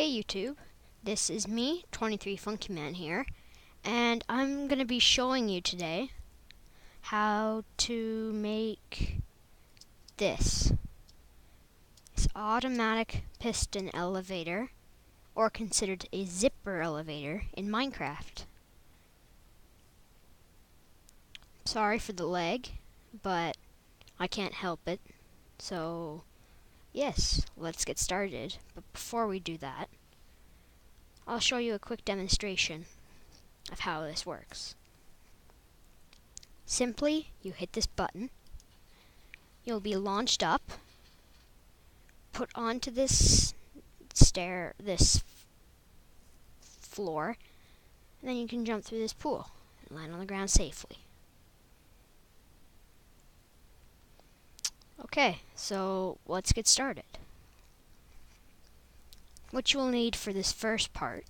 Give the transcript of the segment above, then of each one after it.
Hey YouTube, this is me, 23 Funky Man here, and I'm going to be showing you today how to make this automatic piston elevator, or considered a zipper elevator in Minecraft. Sorry for the lag, but I can't help it, so yes, let's get started. But before we do that, I'll show you a quick demonstration of how this works. Simply, you hit this button, you'll be launched up, put onto this floor, and then you can jump through this pool and land on the ground safely. Okay, so let's get started. What you will need for this first part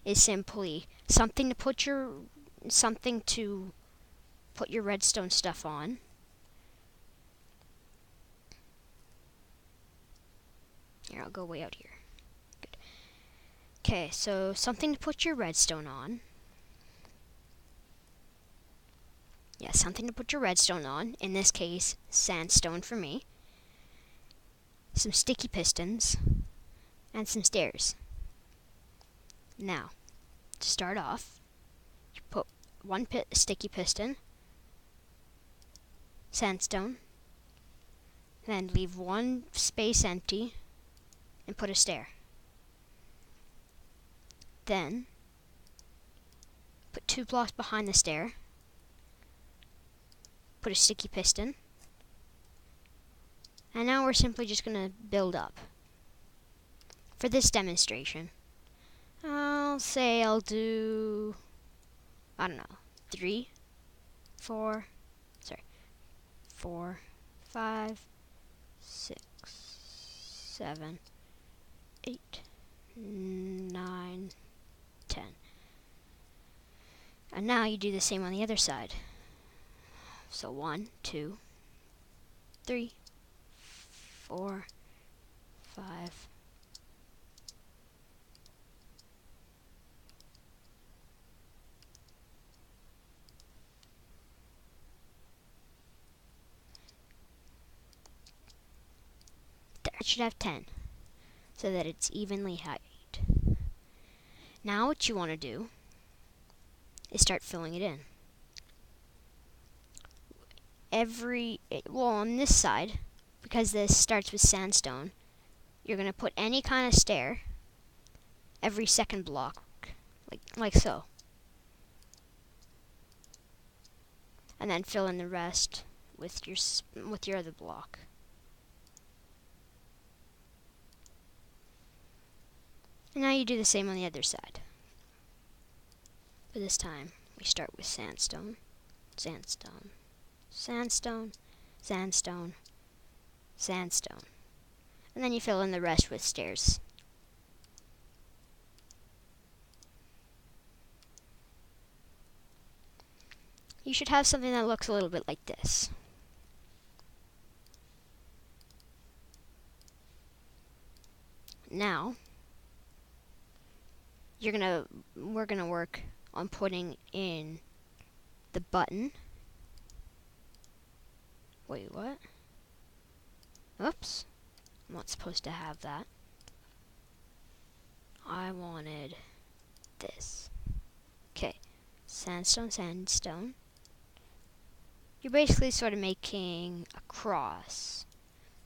is simply something to put your redstone stuff on. Here, I'll go way out here. Good. Okay, so something to put your redstone on. Yeah, something to put your redstone on. In this case, sandstone for me. Some sticky pistons, and some stairs. Now, to start off, you put one sticky piston, sandstone, then leave one space empty, and put a stair. Then, put 2 blocks behind the stair, put a sticky piston, and now we're simply just going to build up. For this demonstration, I'll say I'll do, I don't know, 4, 5, 6, 7, 8, 9, 10. And now you do the same on the other side. So 1, 2, 3, 4, 5, 10. It should have 10, so that it's evenly height. Now what you want to do is start filling it in. On this side, because this starts with sandstone, you're going to put any kind of stair every second block, like so. And then fill in the rest with your other block. And now you do the same on the other side. But this time, we start with sandstone, sandstone, sandstone, sandstone, sandstone. And then you fill in the rest with stairs. You should have something that looks a little bit like this. Now, we're gonna work on putting in the button. Wait, what? Oops. I'm not supposed to have that. I wanted this. Okay. Sandstone, sandstone. You're basically sort of making a cross,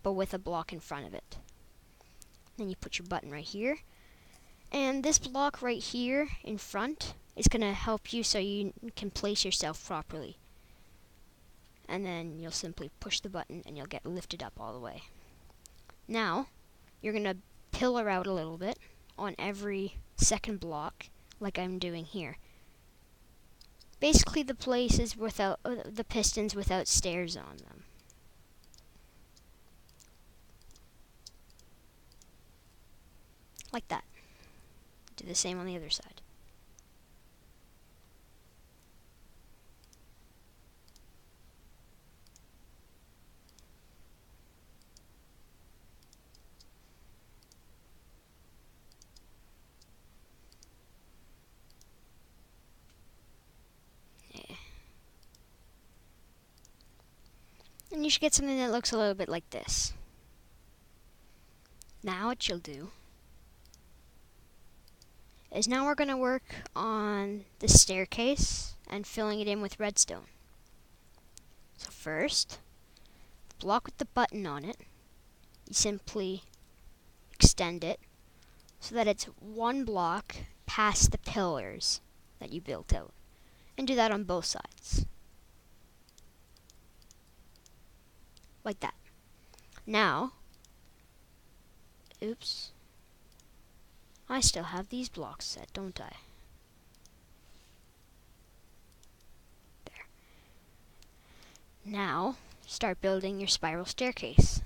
but with a block in front of it. Then you put your button right here. And this block right here in front is going to help you so you can place yourself properly. And then you'll simply push the button and you'll get lifted up all the way. Now, you're going to pillar out a little bit on every second block, like I'm doing here. Basically the places without the pistons without stairs on them. Like that. Do the same on the other side. And you should get something that looks a little bit like this. Now what you'll do is now we're going to work on the staircase and filling it in with redstone. So first, the block with the button on it, you simply extend it so that it's one block past the pillars that you built out. And do that on both sides. Like that. Now, oops, I still have these blocks set, don't I? There. Now, start building your spiral staircase.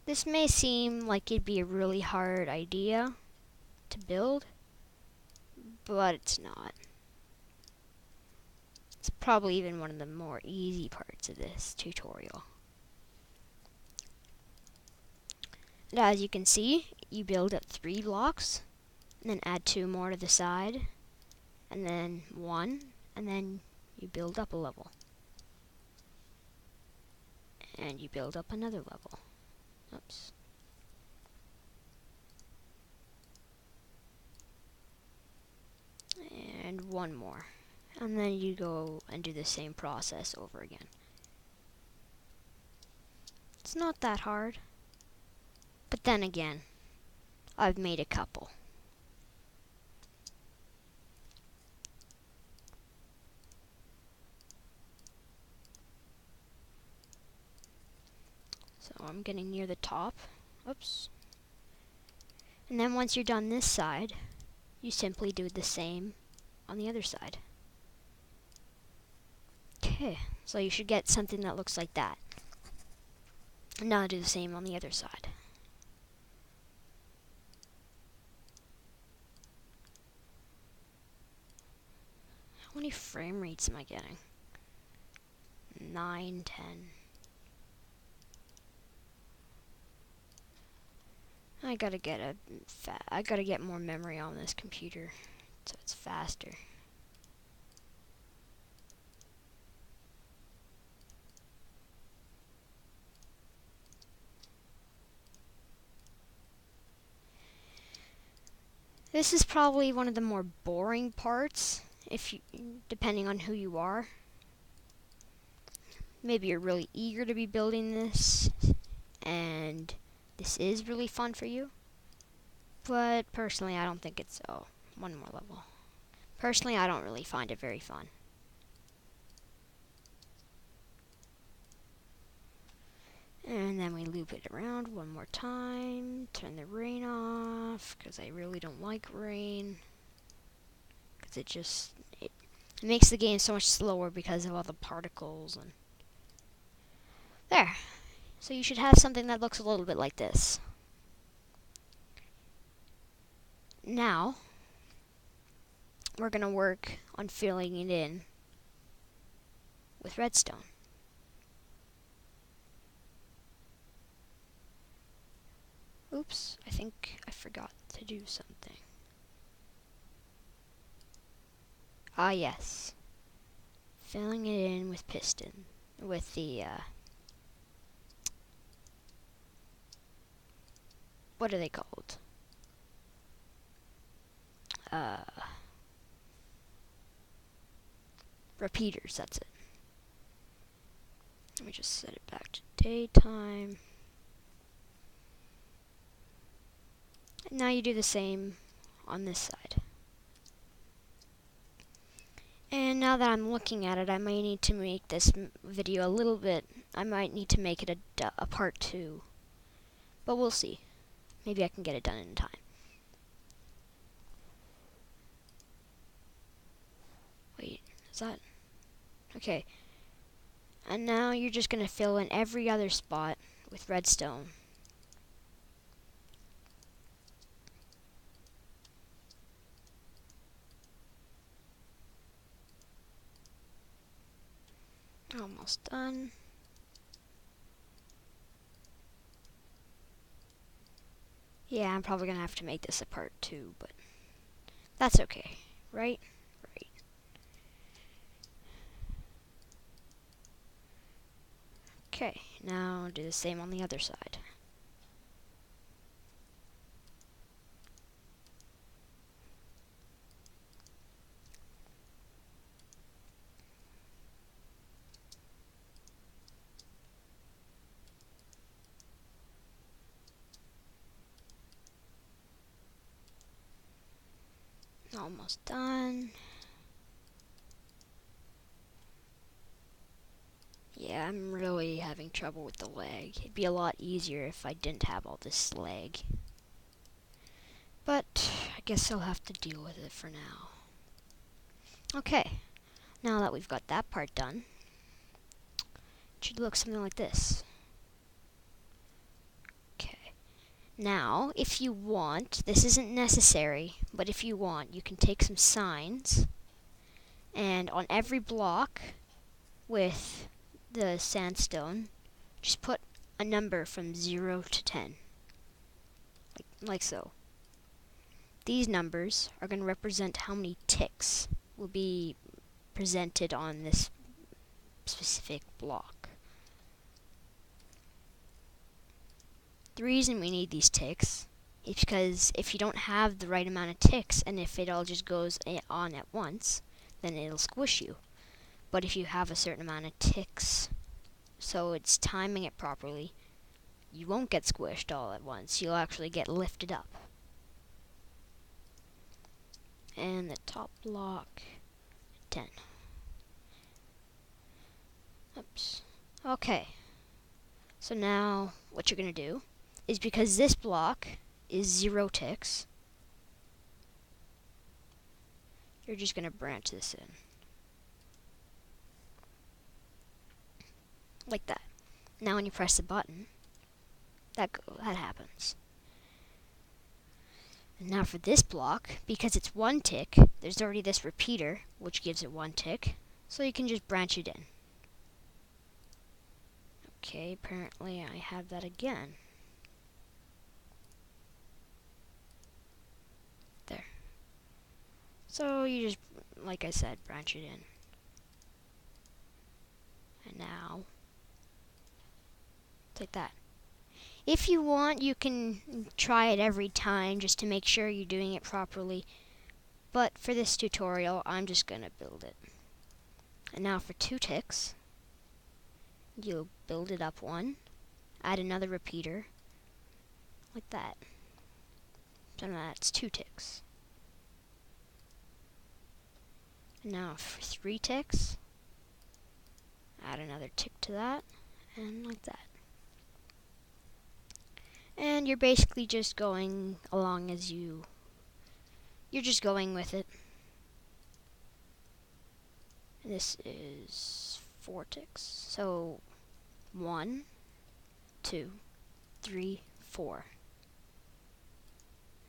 This may seem like it'd be a really hard idea to build, but it's not. It's probably even one of the more easy parts of this tutorial. And as you can see, you build up 3 blocks, and then add 2 more to the side, and then 1, and then you build up a level. And you build up another level. Oops. And 1 more. And then you go and do the same process over again. It's not that hard. But then again, I've made a couple. So I'm getting near the top. Oops. And then once you're done this side, you simply do the same on the other side. Okay, so you should get something that looks like that. And now do the same on the other side. How many frame rates am I getting? 9, 10. I gotta get more memory on this computer so it's faster. This is probably one of the more boring parts, depending on who you are. Maybe you're really eager to be building this, and this is really fun for you. But personally, I don't think it's... Oh, 1 more level. Personally, I don't really find it very fun. And then we loop it around 1 more time. Turn the rain off, because I really don't like rain. Because it makes the game so much slower because of all the particles. And there. So you should have something that looks a little bit like this. Now, we're going to work on filling it in with redstone. Oops, I think I forgot to do something. Ah, yes. Filling it in with piston. With the, what are they called? Repeaters, that's it. Let me just set it back to daytime. And now you do the same on this side. And now that I'm looking at it, I might need to make this video a little bit, I might need to make it a part 2. But we'll see. Maybe I can get it done in time. Wait, is that... Okay. And now you're just going to fill in every other spot with redstone. Almost done. Yeah, I'm probably going to have to make this a part 2, but that's okay, right? Right. Okay, now do the same on the other side. Almost done. Yeah, I'm really having trouble with the lag. It'd be a lot easier if I didn't have all this lag. But I guess I'll have to deal with it for now. Okay, now that we've got that part done, it should look something like this. Okay. Now, if you want, this isn't necessary, but if you want, you can take some signs, and on every block with the sandstone, just put a number from 0 to 10, like so. These numbers are going to represent how many ticks will be presented on this specific block. The reason we need these ticks is because if you don't have the right amount of ticks, and if it all just goes on at once, then it'll squish you. But if you have a certain amount of ticks, so it's timing it properly, you won't get squished all at once. You'll actually get lifted up. And the top block, 10. Oops. Okay. So now what you're going to do is, because this block is 0 ticks, you're just going to branch this in. Like that. Now when you press the button, that happens. And now for this block, because it's 1 tick, there's already this repeater, which gives it 1 tick, so you can just branch it in. Okay, apparently I have that again. There. So you just, like I said, branch it in. And now, like that. If you want, you can try it every time just to make sure you're doing it properly. But for this tutorial, I'm just going to build it. And now for 2 ticks, you'll build it up 1, add another repeater, like that. So now that's 2 ticks. And now for 3 ticks, add another tick to that, and like that. And you're basically just going along as you're just going with it. And this is 4 ticks. So 1, 2, 3, 4.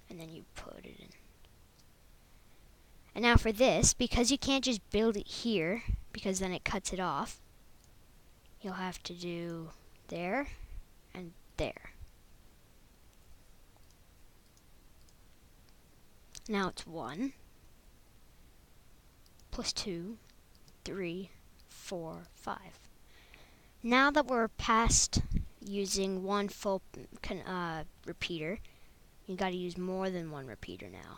And then you put it in. And now for this, because you can't just build it here, because then it cuts it off, you'll have to do there and there. Now it's 1 plus 2, 3, 4, 5. Now that we're past using 1 full repeater, you gotta use more than 1 repeater now.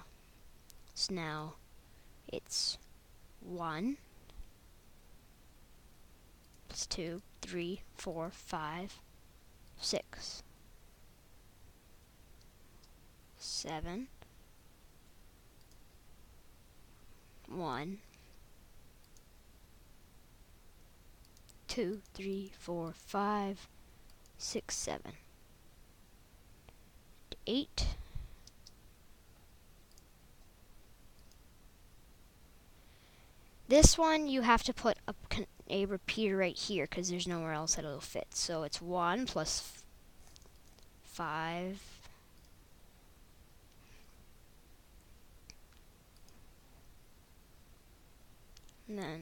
So now it's 1 plus 2, 3, 4, 5, 6, 7, 1, 2, 3, 4, 5, 6, 7, 8, this one you have to put a repeater right here because there's nowhere else that it'll fit. So it's 1 plus 5, and then